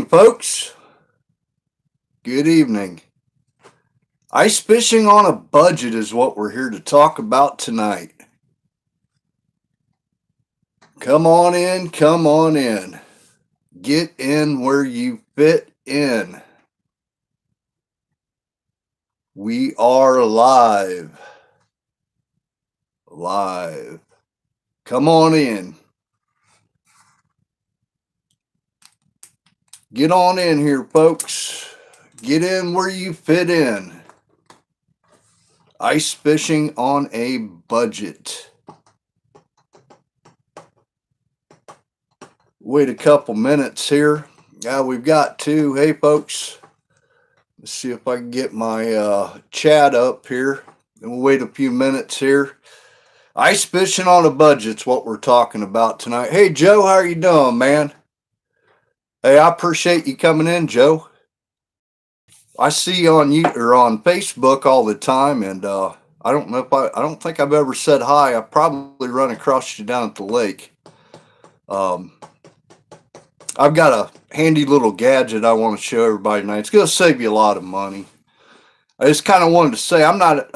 Folks. Good evening. Ice fishing on a budget is what we're here to talk about tonight. Come on in, come on in. Get in where you fit in. We are live. Live. Come on in. Get on in here, folks. Get in where you fit in. Ice fishing on a budget. Wait a couple minutes here. We've got two. Hey, folks. Let's see if I can get my chat up here. And we'll wait a few minutes here. Ice fishing on a budget's what we're talking about tonight. Hey, Joe, how are you doing, man? Hey, I appreciate you coming in, Joe. I see you on on Facebook all the time, and I don't know if I don't think I've ever said hi. I probably run across you down at the lake. Um, I've got a handy little gadget I want to show everybody tonight. It's going to save you a lot of money. I just kind of wanted to say I'm not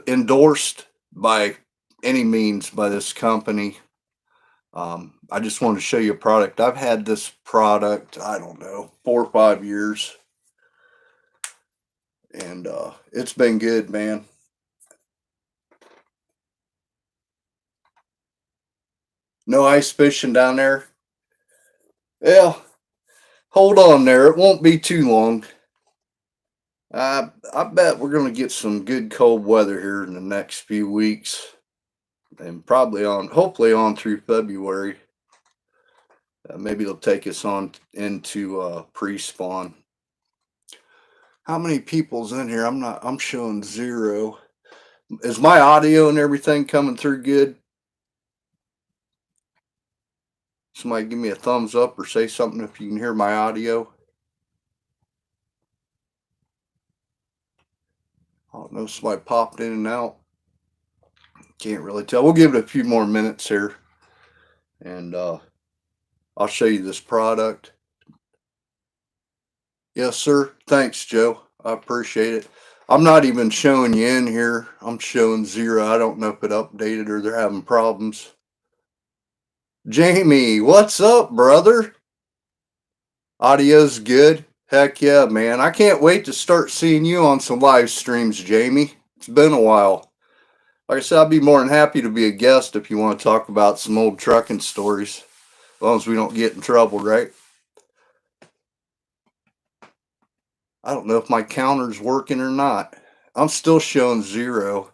endorsed by any means by this company. I just wanted to show you a product. I've had this product, I don't know, 4 or 5 years, and it's been good, man. No ice fishing down there? Yeah, hold on there. It won't be too long. I bet we're going to get some good cold weather here in the next few weeks, and probably hopefully on through February. Maybe it'll take us on into pre-spawn. How many people's in here? I'm showing zero. Is my audio and everything coming through good? Somebody give me a thumbs up or say something if you can hear my audio. I don't know, somebody popped in and out. Can't really tell. We'll give it a few more minutes here, and I'll show you this product. Yes, sir. Thanks, Joe. I appreciate it. I'm not even showing you in here. I'm showing zero. I don't know if it updated or they're having problems. Jamie, what's up, brother? Audio's good. Heck yeah, man. I can't wait to start seeing you on some live streams, Jamie. It's been a while. Like I said, I'd be more than happy to be a guest if you want to talk about some old trucking stories. As long as we don't get in trouble, right? I don't know if my counter's working or not. I'm still showing zero.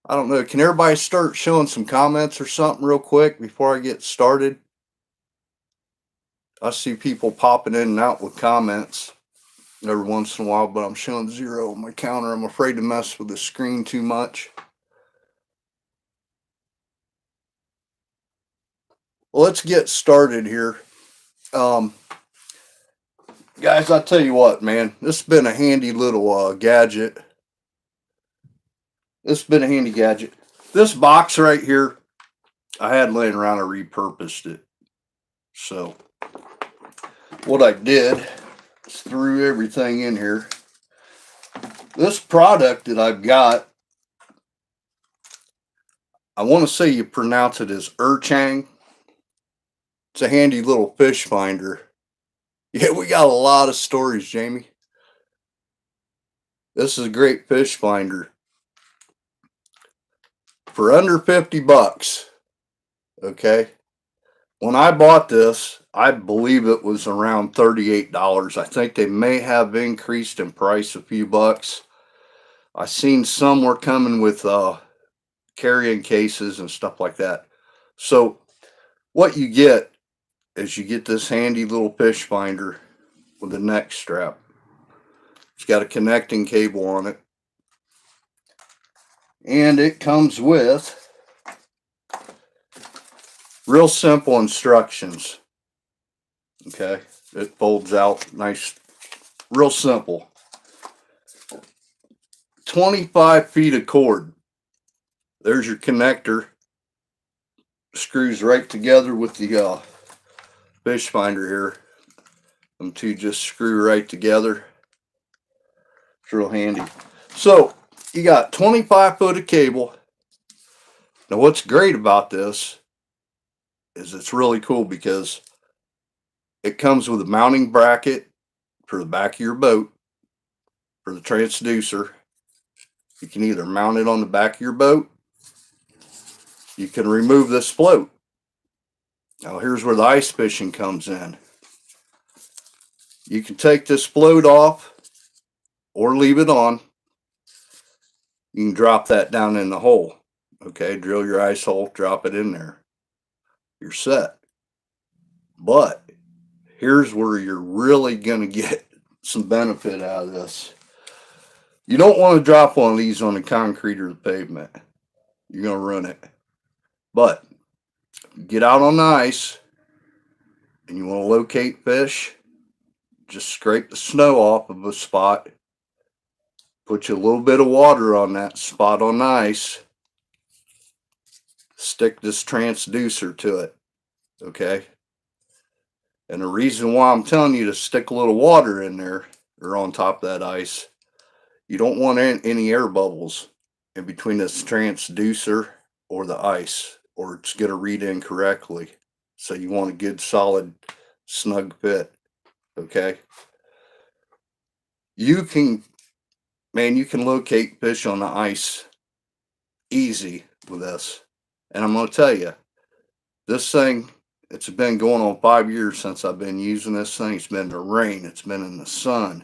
I don't know. Can everybody start showing some comments or something real quick before I get started? I see people popping in and out with comments every once in a while, but I'm showing zero on my counter. I'm afraid to mess with the screen too much. Well, let's get started here. Guys, I tell you what, man, this has been a handy little gadget. This has been a handy gadget. This box right here, I had laying around. I repurposed it. So, what I did is threw everything in here. This product that I've got, I want to say you pronounce it as Urchang. It's a handy little fish finder. Yeah, we got a lot of stories, Jamie. This is a great fish finder. For under 50 bucks, okay? When I bought this, I believe it was around $38. I think they may have increased in price a few bucks. I seen some were coming with carrying cases and stuff like that. So what you get is you get this handy little fish finder with a neck strap. It's got a connecting cable on it. And it comes with real simple instructions. Okay, it folds out nice, real simple. 25 feet of cord. There's your connector. Screws right together with the fish finder here. Them two just screw right together. It's real handy. So you got 25 foot of cable. Now what's great about this is it's really cool because it comes with a mounting bracket for the back of your boat for the transducer. You can either mount it on the back of your boat. You can remove this float. Now here's where the ice fishing comes in. You can take this float off or leave it on. You can drop that down in the hole. Okay, drill your ice hole, drop it in there. You're set. But here's where you're really going to get some benefit out of this. You don't want to drop one of these on the concrete or the pavement. You're going to ruin it. But get out on the ice and you want to locate fish, just scrape the snow off of a spot, put you a little bit of water on that spot on the ice, stick this transducer to it, okay? And the reason why I'm telling you to stick a little water in there or on top of that ice, you don't want any air bubbles in between this transducer or the ice, or it's going to read incorrectly. So you want a good solid snug fit, okay? You can locate fish on the ice easy with this. And I'm going to tell you, this thing, it's been going on 5 years since I've been using this thing. It's been in the rain. It's been in the sun.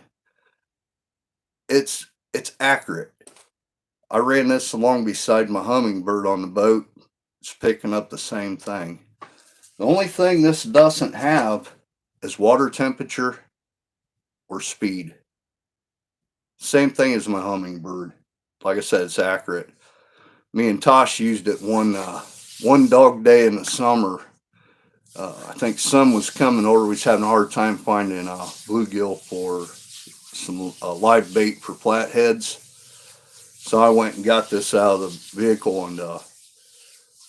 It's accurate. I ran this along beside my Humminbird on the boat. It's picking up the same thing. The only thing this doesn't have is water temperature or speed. Same thing as my Humminbird. Like I said, it's accurate. Me and Tosh used it one dog day in the summer. I think sun was coming over. We was having a hard time finding bluegill for some live bait for flatheads. So I went and got this out of the vehicle, and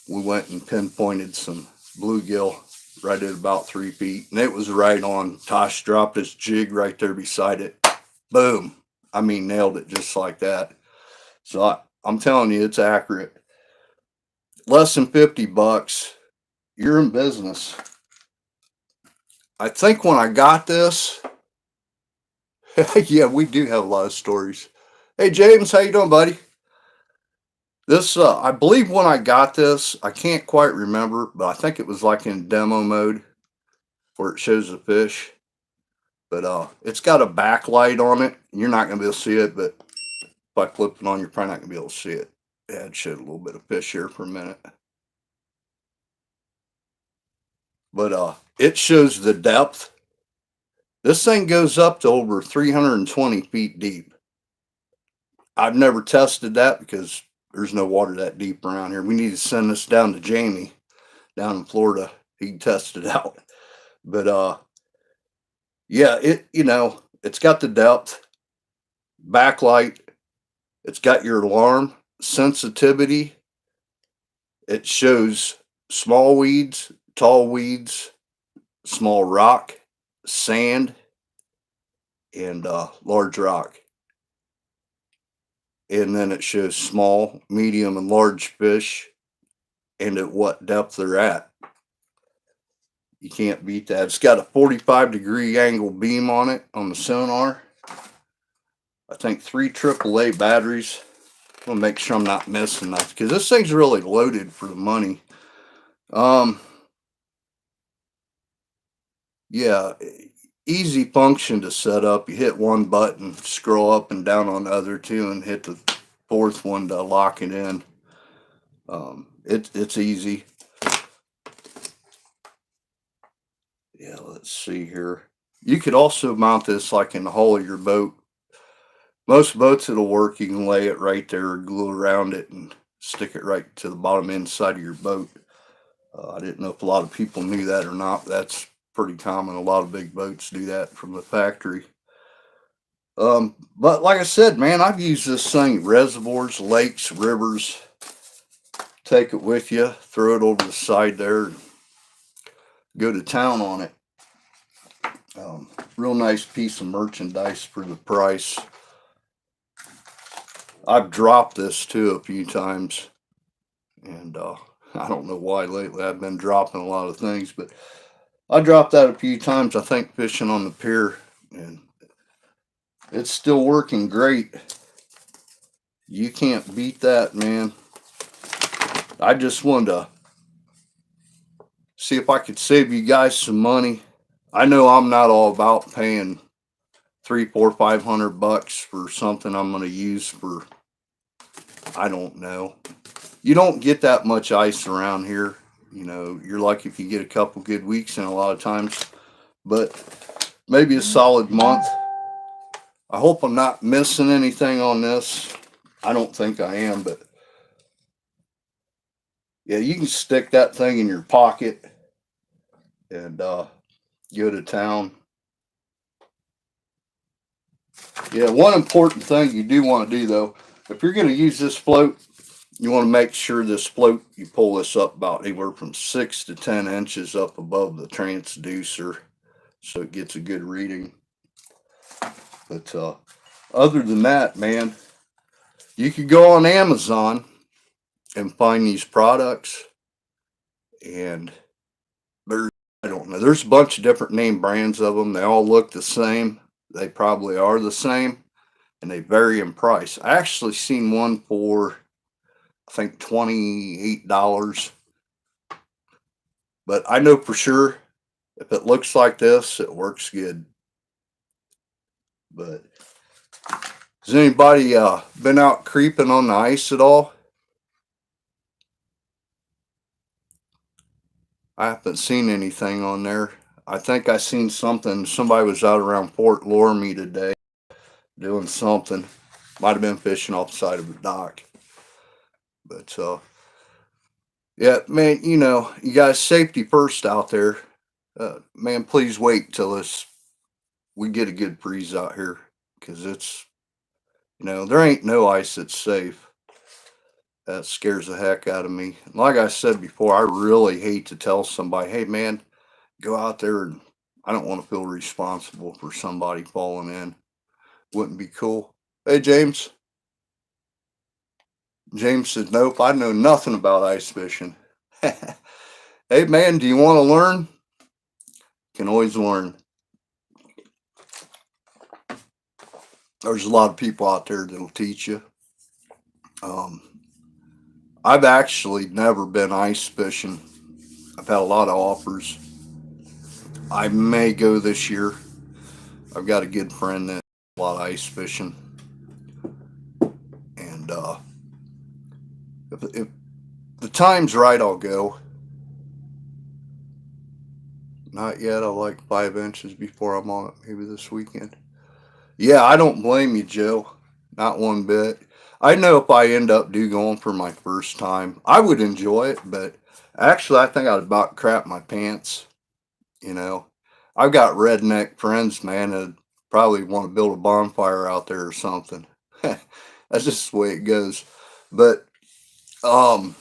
we went and pinpointed some bluegill right at about 3 feet, and it was right on. Tosh dropped his jig right there beside it. Boom. I mean, nailed it just like that. So I'm telling you, it's accurate. Less than $50, you're in business. I think when I got this, yeah, we do have a lot of stories. Hey, James, how you doing, buddy? This, I believe when I got this, I can't quite remember, but I think it was like in demo mode where it shows the fish. But it's got a backlight on it. You're not going to be able to see it, but if I flip it on, you're probably not going to be able to see it. Yeah, it showed a little bit of fish here for a minute. But it shows the depth. This thing goes up to over 320 feet deep. I've never tested that because there's no water that deep around here. We need to send this down to Jamie down in Florida. He can test it out. But yeah, it's got the depth, backlight. It's got your alarm sensitivity. It shows small weeds, tall weeds, small rock, sand, and large rock. And then it shows small, medium, and large fish and at what depth they're at. You can't beat that. It's got a 45-degree angle beam on it on the sonar. I think 3 AAA batteries. I'm gonna make sure I'm not missing that because this thing's really loaded for the money. Yeah, easy function to set up. You hit one button, scroll up and down on the other two, and hit the 4th one to lock it in. It's easy. Yeah, let's see here. You could also mount this like in the hull of your boat. Most boats it'll work. You can lay it right there, glue around it, and stick it right to the bottom inside of your boat. I didn't know if a lot of people knew that or not. But that's pretty common. A lot of big boats do that from the factory. But like I said, man, I've used this thing at reservoirs, lakes, rivers. Take it with you, throw it over the side there, and go to town on it. Real nice piece of merchandise for the price. I've dropped this too a few times, and I don't know why lately. I've been dropping a lot of things, but I dropped that a few times. I think fishing on the pier, and it's still working great. You can't beat that, man. I just wanted to see if I could save you guys some money. I know I'm not all about paying 3, 4, $500 for something I'm going to use for, I don't know. You don't get that much ice around here. You know, you're lucky if you get a couple good weeks in a lot of times, but maybe a solid month. I hope I'm not missing anything on this. I don't think I am, but yeah, you can stick that thing in your pocket and go to town. Yeah, one important thing you do want to do though, if you're going to use this float, you want to make sure this float, you pull this up about anywhere from 6 to 10 inches up above the transducer so it gets a good reading. But other than that, man, you could go on Amazon and find these products, and there's, I don't know, there's a bunch of different name brands of them. They all look the same. They probably are the same, and they vary in price. I actually seen one for, I think, $28. But I know for sure if it looks like this, it works good. But has anybody been out creeping on the ice at all? I haven't seen anything on there. I think I seen something. Somebody was out around Port Loramie today doing something. Might have been fishing off the side of the dock. But yeah, man, you know, you guys safety first out there. Man, please wait till we get a good breeze out here, because it's, you know, there ain't no ice that's safe. That scares the heck out of me. Like I said before, I really hate to tell somebody, hey man, go out there, and I don't want to feel responsible for somebody falling in. Wouldn't be cool. Hey James. James said, nope, I know nothing about ice fishing. Hey man, do you want to learn? Can always learn. There's a lot of people out there that'll teach you. Um, I've actually never been ice fishing. I've had a lot of offers. I may go this year. I've got a good friend that does a lot of ice fishing, and if the time's right, I'll go. Not yet. I like 5 inches before I'm on it. Maybe this weekend. Yeah, I don't blame you, Joe. Not one bit. I know if I end up going for my first time, I would enjoy it, but actually, I think I'd about crap my pants. You know, I've got redneck friends, man, that probably want to build a bonfire out there or something. That's just the way it goes. But um,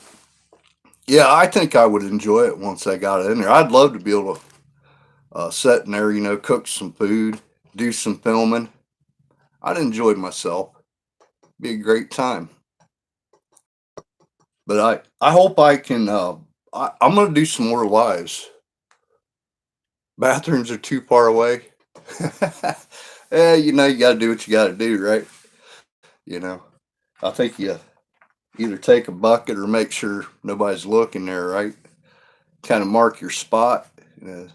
yeah, I think I would enjoy it once I got it in there. I'd love to be able to sit in there, you know, cook some food, do some filming. I'd enjoy myself. Be a great time. But I hope I can. I'm gonna do some more lives. Bathrooms are too far away. Yeah, you know, you got to do what you got to do, right? You know, I think you either take a bucket or make sure nobody's looking there, right? Kind of mark your spot. Uh,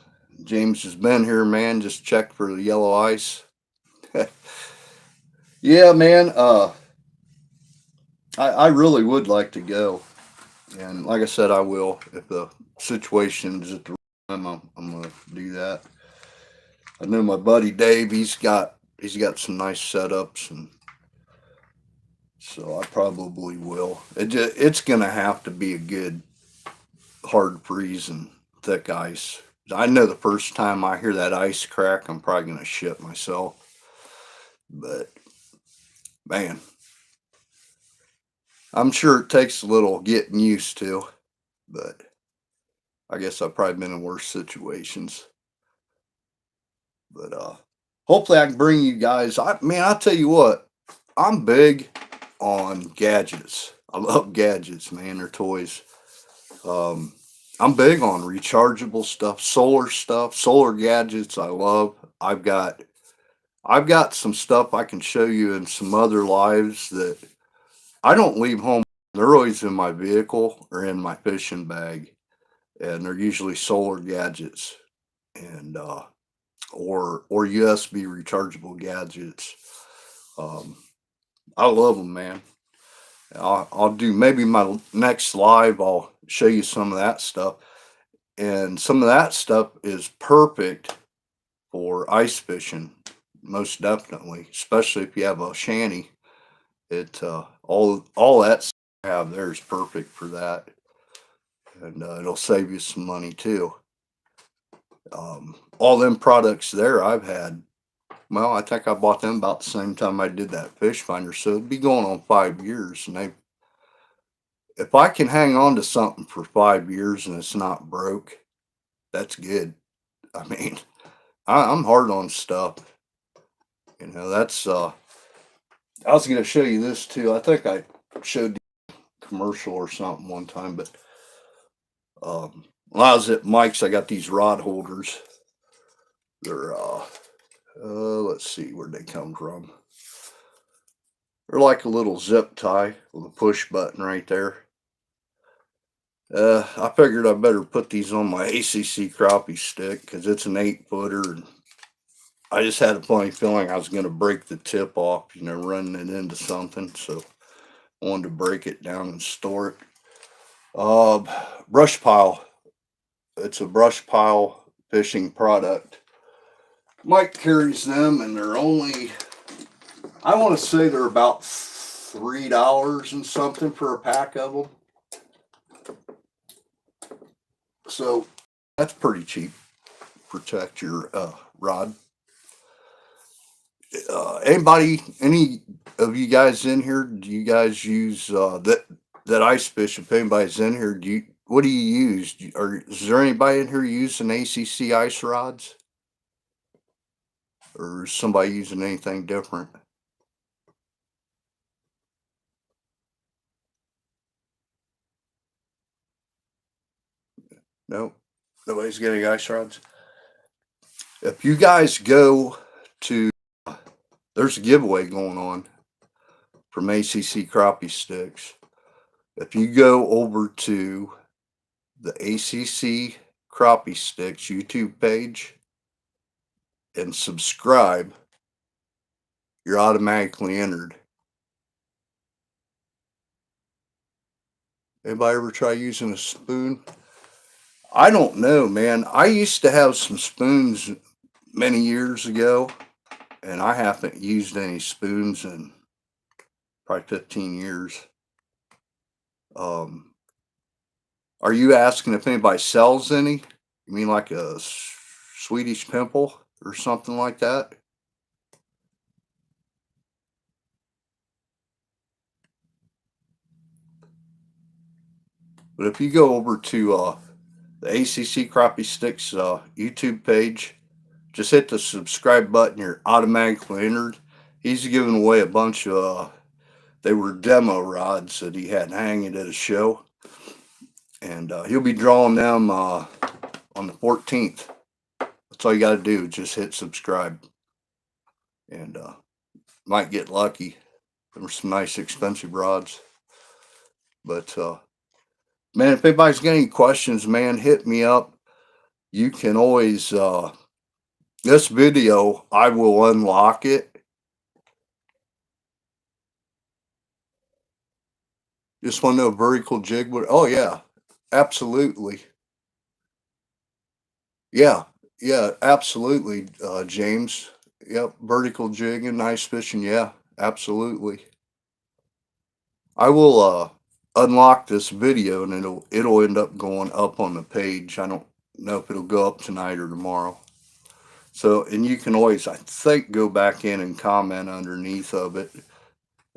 James has been here, man. Just check for the yellow ice. Yeah, man. I really would like to go, and like I said, I will if the situation's at the right time. I'm gonna do that. I know my buddy Dave. He's got some nice setups, and so I probably will. It's gonna have to be a good hard freeze and thick ice. I know the first time I hear that ice crack, I'm probably gonna shit myself. But man, I'm sure it takes a little getting used to. But I guess I've probably been in worse situations. But hopefully I can bring you guys. I'll tell you what, I'm big on gadgets. I love gadgets, man. They're toys. Um, I'm big on rechargeable stuff, solar gadgets. I love. I've got I've got some stuff I can show you in some other lives that I don't leave home. They're always in my vehicle or in my fishing bag, and they're usually solar gadgets and or USB rechargeable gadgets. Um, I love them, man. I'll do maybe my next live. I'll show you some of that stuff, and some of that stuff is perfect for ice fishing, most definitely. Especially if you have a shanty, it all that stuff I have there is perfect for that, and it'll save you some money too. All them products there I've had. Well, I think I bought them about the same time I did that fish finder, so it'd be going on 5 years, and they if I can hang on to something for 5 years and it's not broke, that's good. I mean, I'm hard on stuff. That's I was gonna show you this too. I think I showed the commercial or something one time, but when I was at Mike's, I got these rod holders. They're let's see where they come from. They're like a little zip tie with a push button right there. I figured I better put these on my ACC crappie stick because it's an 8 footer, and I just had a funny feeling I was going to break the tip off, running it into something. So I wanted to break it down and store it. Uh, Brush pile. It's a brush pile fishing product. Mike carries them, and they're only, I want to say they're about $3 and something for a pack of them. So that's pretty cheap. Protect your rod. Any of you guys in here? Do you guys use that ice fish? If anybody's in here, what do you use? Or is there anybody in here using ACC ice rods, or is somebody using anything different? No, nobody's getting ice rods. If you guys go to, there's a giveaway going on from ACC crappie sticks. If you go over to the ACC crappie sticks YouTube page and subscribe, you're automatically entered. Anybody ever try using a spoon? I don't know, man. I used to have some spoons many years ago, and I haven't used any spoons in probably 15 years. Um, are you asking if anybody sells any? You mean like a Swedish pimple or something like that? But if you go over to the ACC Crappie Sticks YouTube page, just hit the subscribe button. You're automatically entered. He's giving away a bunch of, they were demo rods that he had hanging at a show. And he'll be drawing them on the 14th. That's all you got to do. Just hit subscribe. And might get lucky. There's some nice expensive rods. But man, if anybody's got any questions, man, hit me up. You can always, this video, I will unlock it. Just want to know vertical jig. Oh, yeah, absolutely. Yeah, yeah, absolutely, James. Yep, vertical jigging, nice fishing. Yeah, absolutely. I will unlock this video and it'll end up going up on the page. I don't know if it'll go up tonight or tomorrow. So, and you can always, I think, go back in and comment underneath of it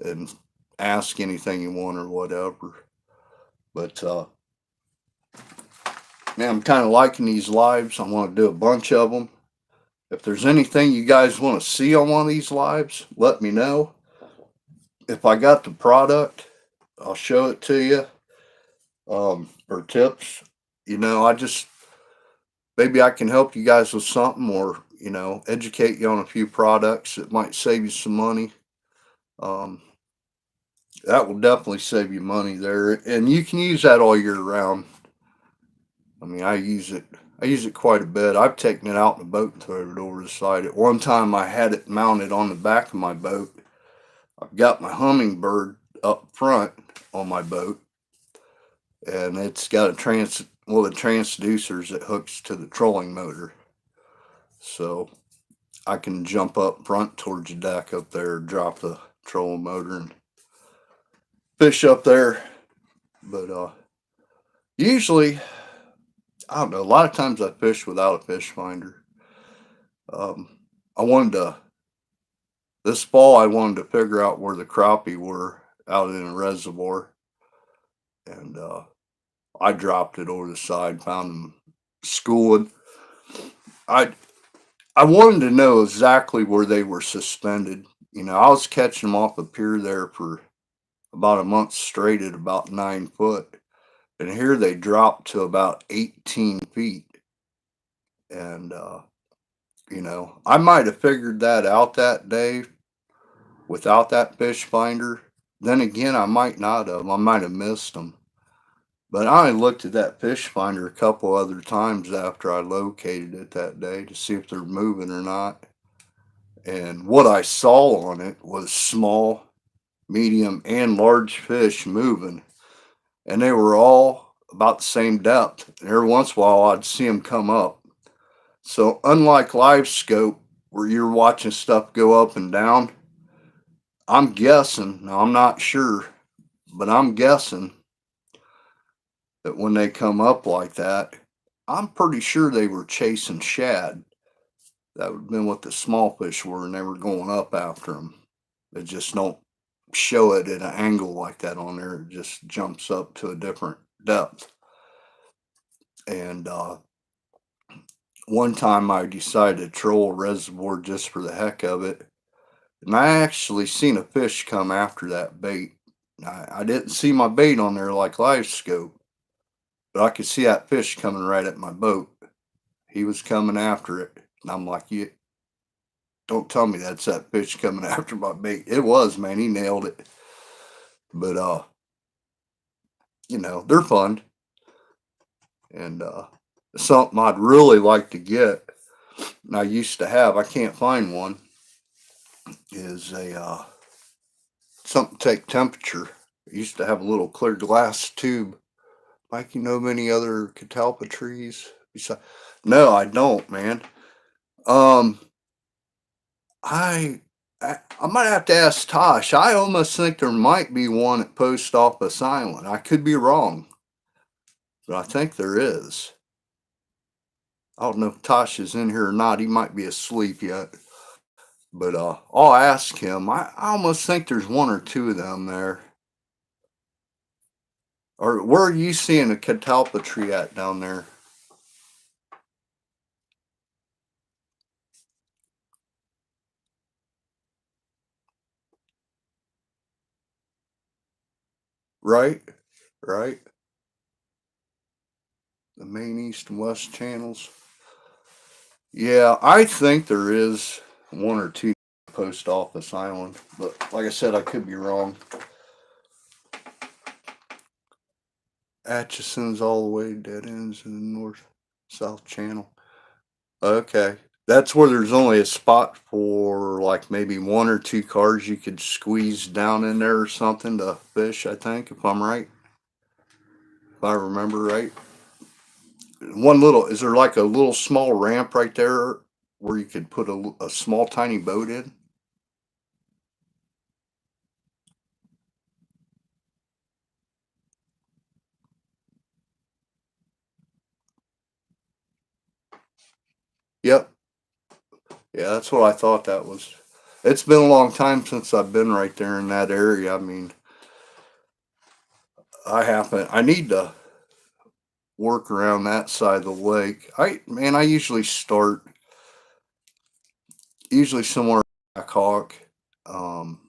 and ask anything you want or whatever. But man, I'm kind of liking these lives. I want to do a bunch of them. If there's anything you guys want to see on one of these lives, let me know. If I got the product, I'll show it to you. Or tips. I just maybe I can help you guys with something, or educate you on a few products that might save you some money. Um, that will definitely save you money there, and you can use that all year round. I mean, I use it. I use it quite a bit. I've taken it out in the boat and thrown it over the side. At one time, I had it mounted on the back of my boat. I've got my Humminbird up front on my boat, and it's got one of the transducers that hooks to the trolling motor. So I can jump up front towards the deck up there, drop the trolling motor, and fish up there. But usually, I don't know. A lot of times I fish without a fish finder. I wanted to this fall. I wanted to figure out where the crappie were out in a reservoir, and I dropped it over the side, found them schooling. I I wanted to know exactly where they were suspended. I was catching them off the pier there for about a month straight at about 9 foot, and here they dropped to about 18 feet. And I might have figured that out that day without that fish finder. Then again, I might not have. I might have missed them. But I looked at that fish finder a couple other times after I located it that day to see if they're moving or not. And what I saw on it was small, medium, and large fish moving. And they were all about the same depth. And every once in a while, I'd see them come up. So, unlike live scope, where you're watching stuff go up and down, I'm guessing, now I'm not sure, but I'm guessing that when they come up like that, I'm pretty sure they were chasing shad. That would have been what the small fish were, and they were going up after them. They just don't show it at an angle like that on there. It just jumps up to a different depth. And one time I decided to troll a reservoir just for the heck of it. And I actually seen a fish come after that bait. I didn't see my bait on there like live scope, but I could see that fish coming right at my boat. He was coming after it. And I'm like, you don't tell me that's that fish coming after my bait. It was, man. He nailed it. But they're fun. And something I'd really like to get, and I used to have, I can't find one, is a something to take temperature. I used to have a little clear glass tube. Like, of any other catalpa trees? No, I don't, man. Um, I, I might have to ask Tosh. I almost think there might be one at Post Office Island. I could be wrong, but I think there is. I don't know if Tosh is in here or not. He might be asleep yet. But I'll ask him. I almost think there's one or two of them there. Or where are you seeing a catalpa tree at down there? Right, right. The main east and west channels. Yeah, I think there is one or two Post Office Island, but like I said, I could be wrong. Atchison's all the way dead ends in the north south channel. Okay. That's where there's only a spot for like maybe one or two cars you could squeeze down in there or something to fish, I think, if I'm right. If I remember right. Is there like a little small ramp right there where you could put a small tiny boat in? Yep. Yeah, that's what I thought that was. It's been a long time since I've been right there in that area. I mean, I need to work around that side of the lake. I usually start usually somewhere Black Hawk. Um,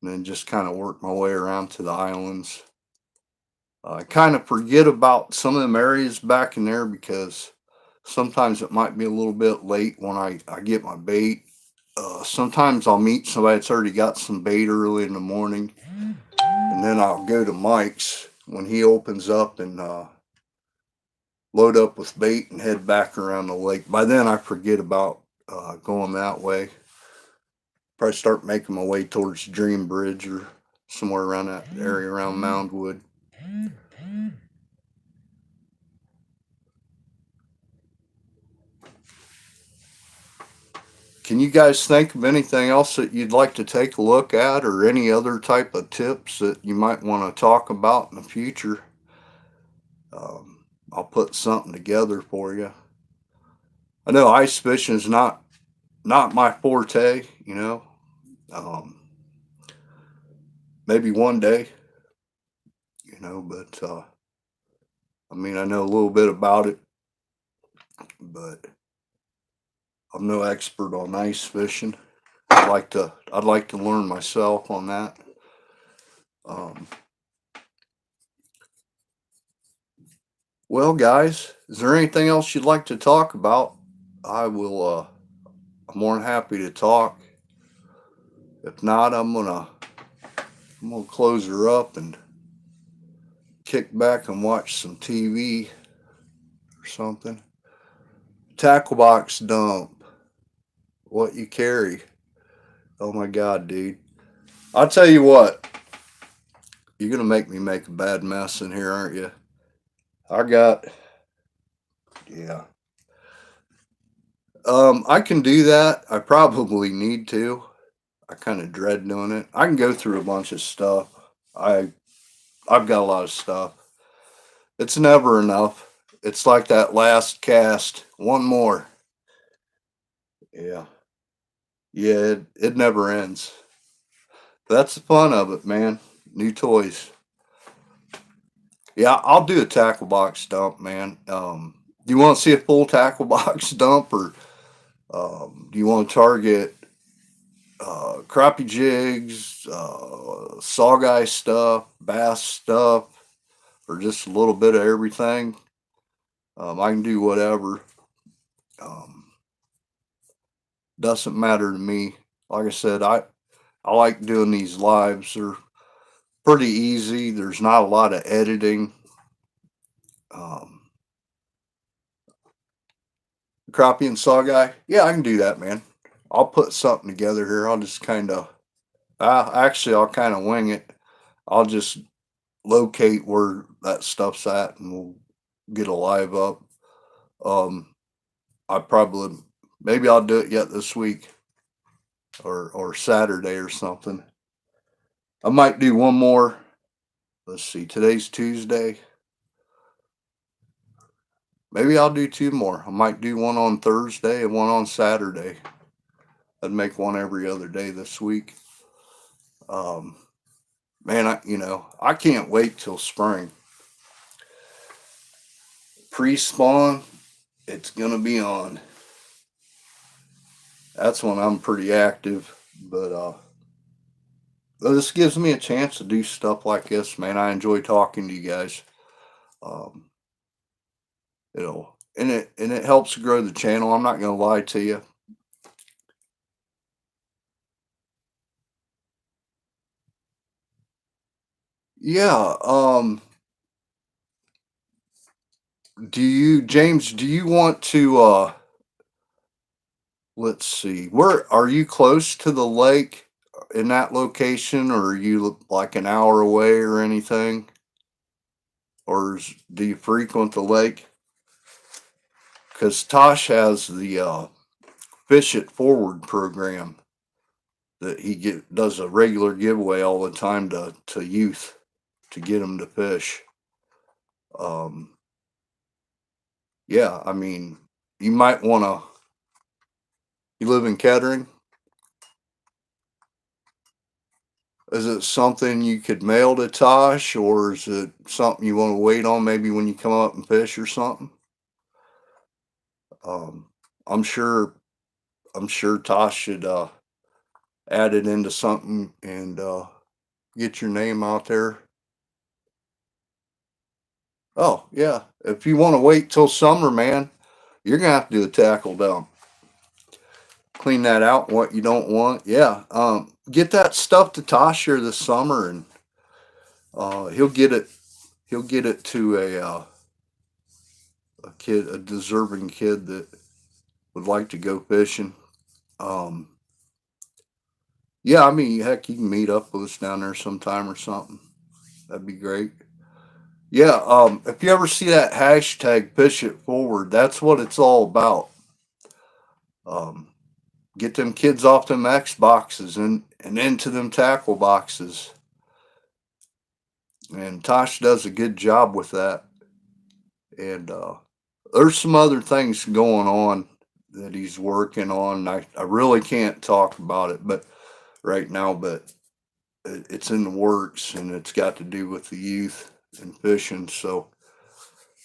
and then just kind of work my way around to the islands. I kind of forget about some of them areas back in there because sometimes it might be a little bit late when I get my bait. Sometimes I'll meet somebody that's already got some bait early in the morning, and then I'll go to Mike's when he opens up and load up with bait and head back around the lake. By then, I forget about going that way. Probably start making my way towards Dream Bridge or somewhere around that area around Moundwood. Can you guys think of anything else that you'd like to take a look at, or any other type of tips that you might want to talk about in the future? I'll put something together for you. I know ice fishing is not my forte, you know. Um, Maybe one day, you know, but I mean, I know a little bit about it, but I'm no expert on ice fishing. I'd like to learn myself on that. Um, well, guys, is there anything else you'd like to talk about? I will. I'm more than happy to talk. If not, I'm gonna close her up and kick back and watch some TV or something. Tackle box dump. What you carry? Oh my God, dude! I'll tell you what. You're gonna make me make a bad mess in here, aren't you? I got. Yeah. I can do that. I probably need to. I kind of dread doing it. I can go through a bunch of stuff. I I've got a lot of stuff. It's never enough. It's like that last cast. One more. Yeah. Yeah, it never ends. That's the fun of it, man. New toys. Yeah, I'll do a tackle box dump, man. Do you want to see a full tackle box dump, or do you want to target crappie jigs, sawguy stuff, bass stuff, or just a little bit of everything? I can do whatever. Um, doesn't matter to me. Like I said, I like doing these lives. They're pretty easy. There's not a lot of editing. Um, Crappie and sawguy, yeah, I can do that, man. I'll put something together here. I'll just kind of, I'll kind of wing it. I'll just locate where that stuff's at, and we'll get a live up. Um, I probably maybe I'll do it yet this week, or Saturday or something. I might do one more. Let's see, today's Tuesday. Maybe I'll do two more. I might do one on Thursday and one on Saturday. I'd make one every other day this week. Um, Man, I can't wait till spring. Pre-spawn, it's gonna be on. That's when I'm pretty active, but this gives me a chance to do stuff like this, man. I enjoy talking to you guys. Um, and it helps grow the channel. I'm not gonna lie to you. Yeah. James? Do you want to? Let's see. Where are you, close to the lake in that location, or are you like an hour away or anything? Or do you frequent the lake? Because Tosh has the Fish It Forward program that does a regular giveaway all the time to youth to get them to fish. Um, yeah, I mean, you might want to. You live in Kettering? Is it something you could mail to Tosh, or is it something you want to wait on maybe when you come up and fish or something? Um, I'm sure. I'm sure Tosh should add it into something and get your name out there. Oh yeah, if you want to wait till summer, man, you're gonna have to do a tackle dump. Clean that out. What you don't want, yeah. Get that stuff to Tosh here this summer, and he'll get it. He'll get it to a kid, a deserving kid that would like to go fishing. Um, yeah, I mean, heck, you can meet up with us down there sometime or something. That'd be great. Yeah, if you ever see that hashtag fish it forward, that's what it's all about. Um, get them kids off them X boxes and into them tackle boxes. And Tosh does a good job with that. And there's some other things going on that he's working on. I really can't talk about it, but right now, but it's in the works and it's got to do with the youth and fishing. So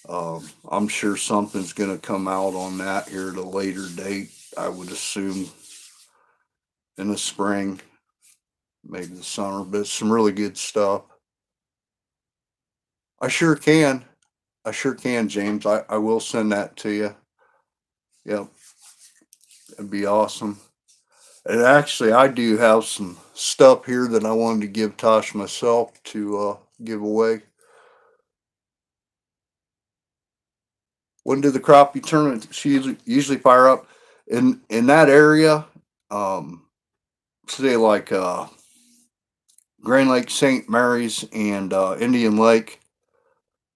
I'm sure something's going to come out on that here at a later date. I would assume in the spring, maybe the summer, but some really good stuff. I sure can. I sure can, James. I will send that to you. Yep, it'd be awesome. And actually, I do have some stuff here that I wanted to give Tosh myself to give away. When do the crappie tournaments usually fire up? In that area, um, say like Grand Lake, St. Mary's, and Indian Lake,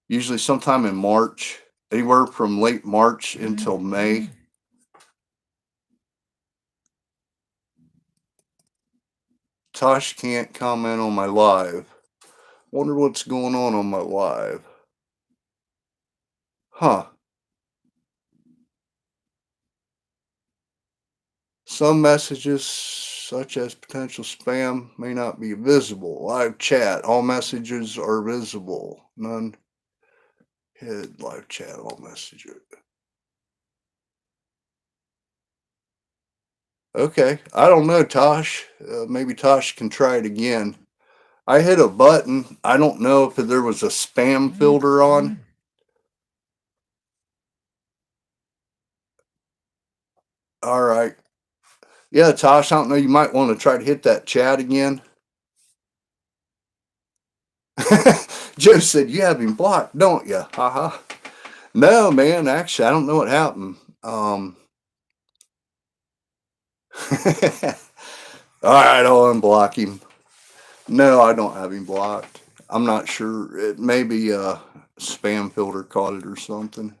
usually sometime in March, anywhere from late March until May. Tosh can't comment on my live. Wonder what's going on my live. Huh. Some messages, such as potential spam, may not be visible. Live chat, all messages are visible. None hid live chat, all messages. Okay, I don't know, Tosh. Maybe Tosh can try it again. I hit a button. I don't know if there was a spam filter on. All right. Yeah, Tosh, I don't know. You might want to try to hit that chat again. Joe said, you have him blocked, don't you? Haha. No, man, actually, I don't know what happened. All right, I'll unblock him. No, I don't have him blocked. I'm not sure. It maybe a spam filter caught it or something.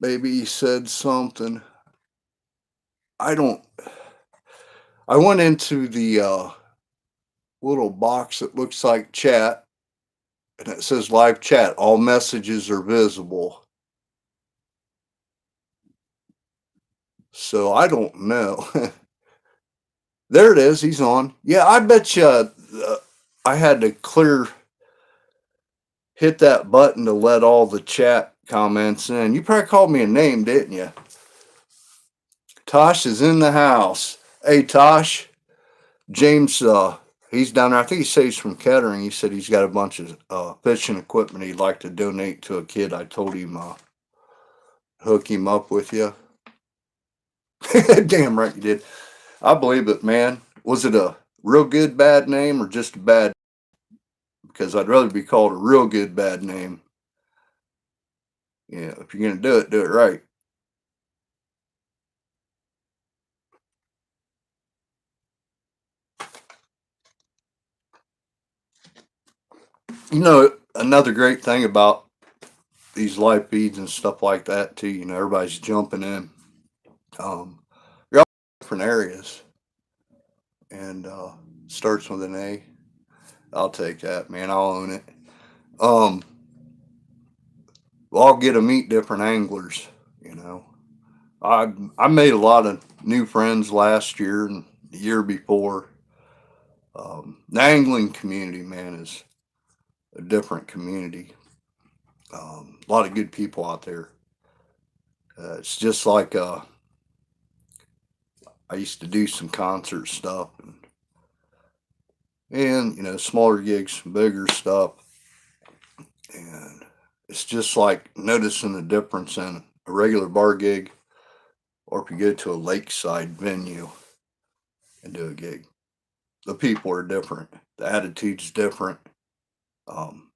Maybe he said something. I don't. I went into the little box that looks like chat, and it says live chat. All messages are visible. So I don't know. There it is. He's on. Yeah, I bet you I had to hit that button to let all the chat comments in. You probably called me a name, didn't you? Tosh is in the house. Hey, Tosh. James, he's down there. I think he says he's from Kettering. He said he's got a bunch of fishing equipment he'd like to donate to a kid. I told him hook him up with you. Damn right you did. I believe it, man. Was it a real good bad name or just a bad? Because I'd rather be called a real good bad name. Yeah, if you're gonna do it right. You know, another great thing about these live feeds and stuff like that too. You know, everybody's jumping in. You're all different areas, and starts with an A. I'll take that, man. I'll own it. Um, I'll get to meet different anglers. You know, I made a lot of new friends last year and the year before. The angling community, man, is a different community. A lot of good people out there. It's just like I used to do some concert stuff and you know, smaller gigs, bigger stuff. And it's just like noticing the difference in a regular bar gig or if you go to a lakeside venue and do a gig. The people are different. The attitude's different. Um,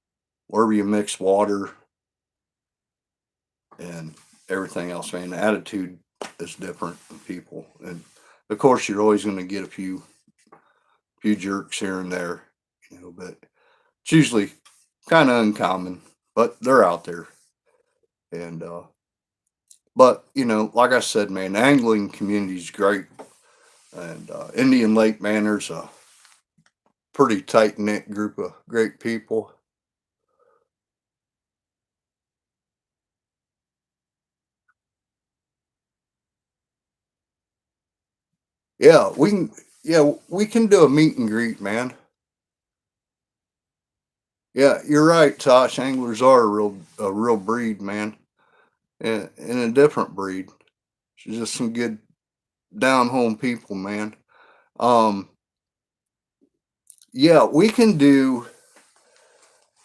wherever you mix water and everything else, man, the attitude is different in people. And of course, you're always going to get a few jerks here and there, you know, but it's usually kind of uncommon, but they're out there. And but you know, like I said, man, the angling community is great, and Indian Lake, man, there's a pretty tight knit group of great people. Yeah, we can. Yeah, we can do a meet and greet, man. Yeah, you're right, Tosh. Anglers are a real breed, man, and a different breed. It's just some good down home people, man. Um, yeah, we can do.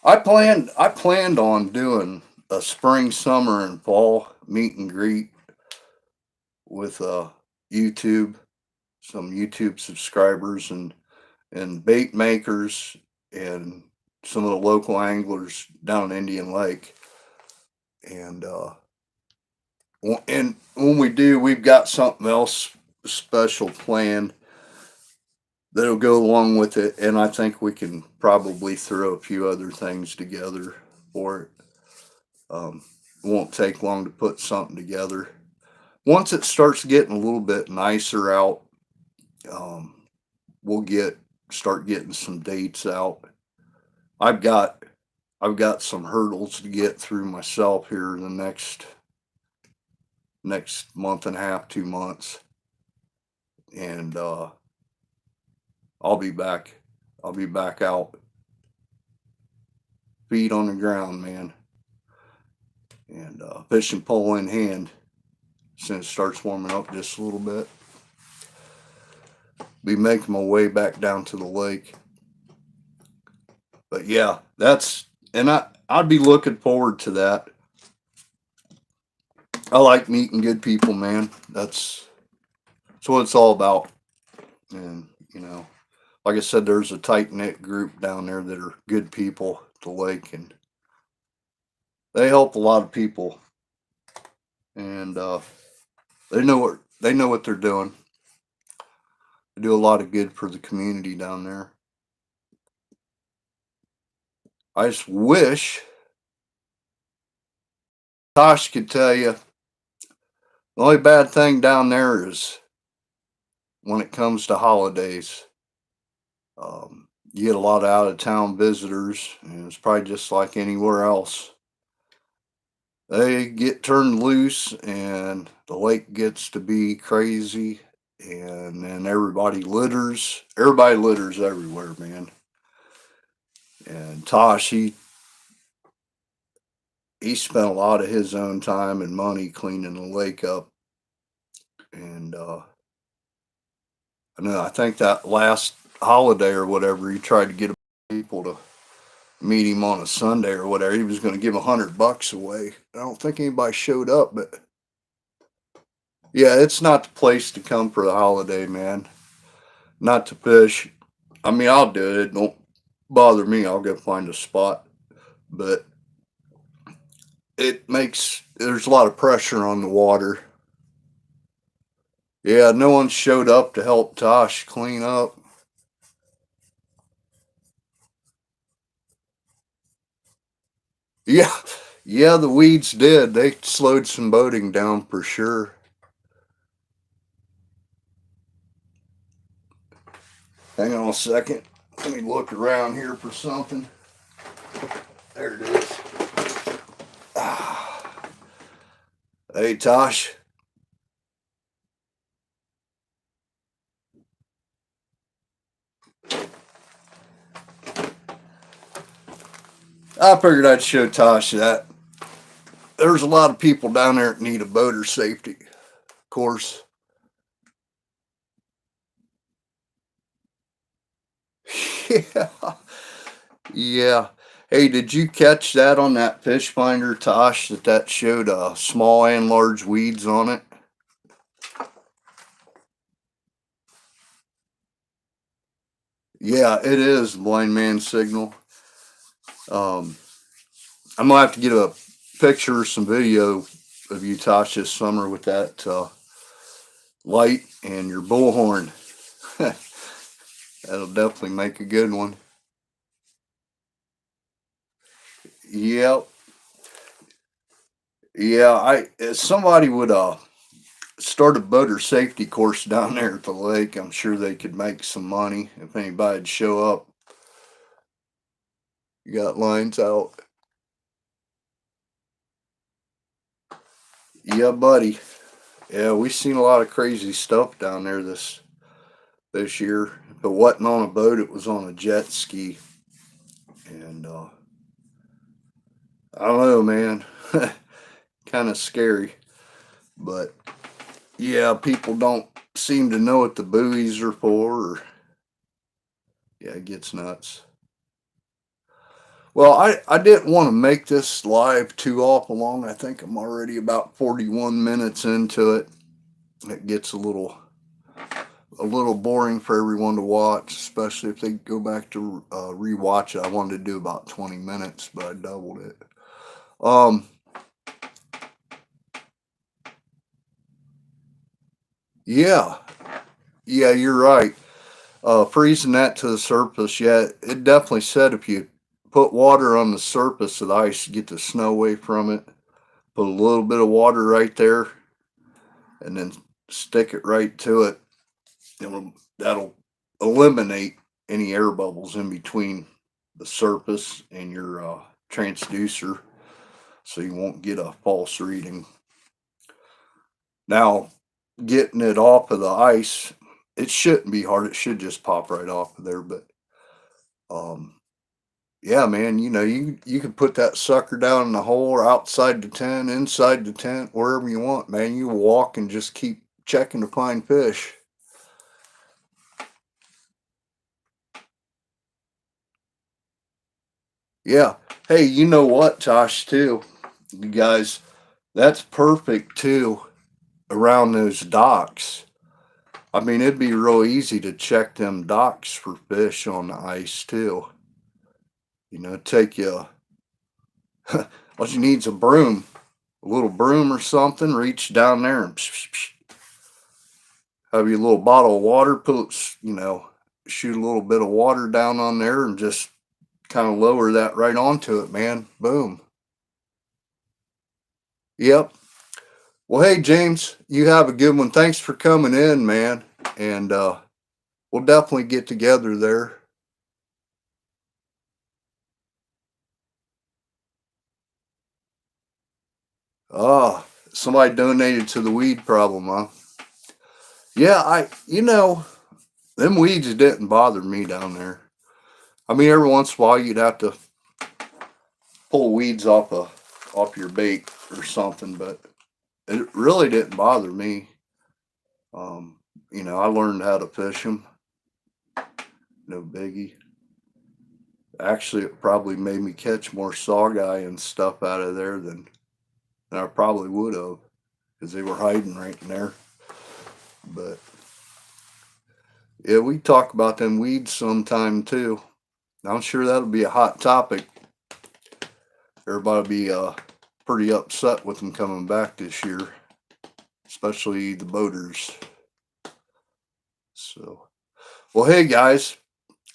I planned on doing a spring, summer, and fall meet and greet with YouTube, some YouTube subscribers and bait makers and some of the local anglers down in Indian Lake. And and when we do, we've got something else special planned that'll go along with it. And I think we can probably throw a few other things together for it. It won't take long to put something together. Once it starts getting a little bit nicer out, um, we'll get start getting some dates out. I've got I've got some hurdles to get through myself here in the next month and a half, 2 months, and I'll be back. I'll be back out, feet on the ground, man, and fishing pole in hand. Since it starts warming up just a little bit, be making my way back down to the lake. But yeah, that's and I'd be looking forward to that. I like meeting good people, man. That's what it's all about. And you know, like I said, there's a tight knit group down there that are good people at the lake, and they help a lot of people, and they know what they're doing. They do a lot of good for the community down there. I just wish Tosh could tell you the only bad thing down there is when it comes to holidays. You get a lot of out of town visitors, and it's probably just like anywhere else. They get turned loose, and the lake gets to be crazy, and then everybody litters. Everybody litters everywhere, man. And Tosh, he spent a lot of his own time and money cleaning the lake up, and I think that last holiday or whatever, he tried to get people to meet him on a Sunday or whatever. He was going to give $100 away. I don't think anybody showed up, but yeah, it's not the place to come for the holiday, man. Not to fish. I mean, I'll do it. It don't bother me. I'll go find a spot, but there's a lot of pressure on the water. Yeah, no one showed up to help Tosh clean up. Yeah, yeah, the weeds did. They slowed some boating down for sure. Hang on a second. Let me look around here for something. There it is. Ah. Hey, Tosh. I figured I'd show Tosh that there's a lot of people down there that need a boater safety course. Yeah. Yeah. Hey, did you catch that on that fish finder, Tosh, that showed small and large weeds on it? Yeah, it is blind man signal. Um, I'm gonna have to get a picture or some video of you, Tosh, this summer with that light and your bullhorn. That'll definitely make a good one. Yep. Yeah, I if somebody would start a boater safety course down there at the lake, I'm sure they could make some money if anybody'd show up. You got lines out. Yeah, buddy. Yeah, we've seen a lot of crazy stuff down there this year. If it wasn't on a boat, it was on a jet ski. And I don't know, man. Kind of scary. But yeah, people don't seem to know what the buoys are for. Or, yeah, it gets nuts. Well, I didn't want to make this live too awful long. I think I'm already about 41 minutes into it. It gets a little boring for everyone to watch, especially if they go back to rewatch it. I wanted to do about 20 minutes, but I doubled it. Um, yeah, yeah, you're right. Freezing that to the surface, yeah, it definitely said if you put water on the surface of the ice, get the snow away from it. Put a little bit of water right there, and then stick it right to it. That'll eliminate any air bubbles in between the surface and your transducer, so you won't get a false reading. Now, getting it off of the ice, it shouldn't be hard. It should just pop right off of there. But um, yeah, man, you can put that sucker down in the hole or outside the tent, inside the tent, wherever you want, man. You walk and just keep checking to find fish. Yeah. Hey, you know what, Josh, too? You guys, that's perfect too around those docks. I mean, it'd be real easy to check them docks for fish on the ice too. Take you, all you need's a broom, a little broom or something, reach down there and psh, psh, psh, have your little bottle of water, shoot a little bit of water down on there and just kind of lower that right onto it, man. Boom. Yep. Well, hey, James, you have a good one. Thanks for coming in, man. And we'll definitely get together there. Ah, somebody donated to the weed problem, huh? Yeah, them weeds didn't bother me down there. I mean, every once in a while you'd have to pull weeds off your bait or something, but it really didn't bother me. Um, I learned how to fish them. No biggie. Actually, it probably made me catch more saugeye and stuff out of there than I probably would have, because they were hiding right in there. But yeah, we talk about them weeds sometime too. I'm sure that'll be a hot topic. Everybody'll be pretty upset with them coming back this year, especially the boaters. So, well, hey guys,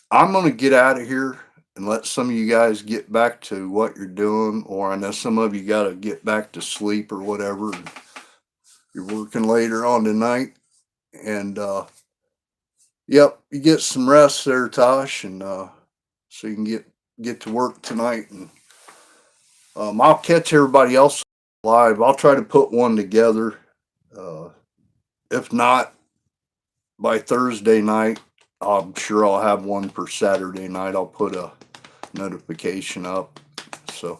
I'm gonna get out of here and let some of you guys get back to what you're doing, or I know some of you gotta get back to sleep or whatever. And you're working later on tonight, and yep, you get some rest there, Tosh, and so you can get to work tonight. And I'll catch everybody else live. I'll try to put one together. Uh, if not by Thursday night, I'm sure I'll have one for Saturday night. I'll put a notification up. So,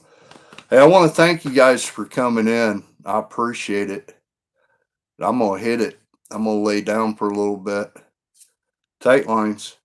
hey, I want to thank you guys for coming in. I appreciate it. I'm gonna hit it. I'm gonna lay down for a little bit. Tight lines.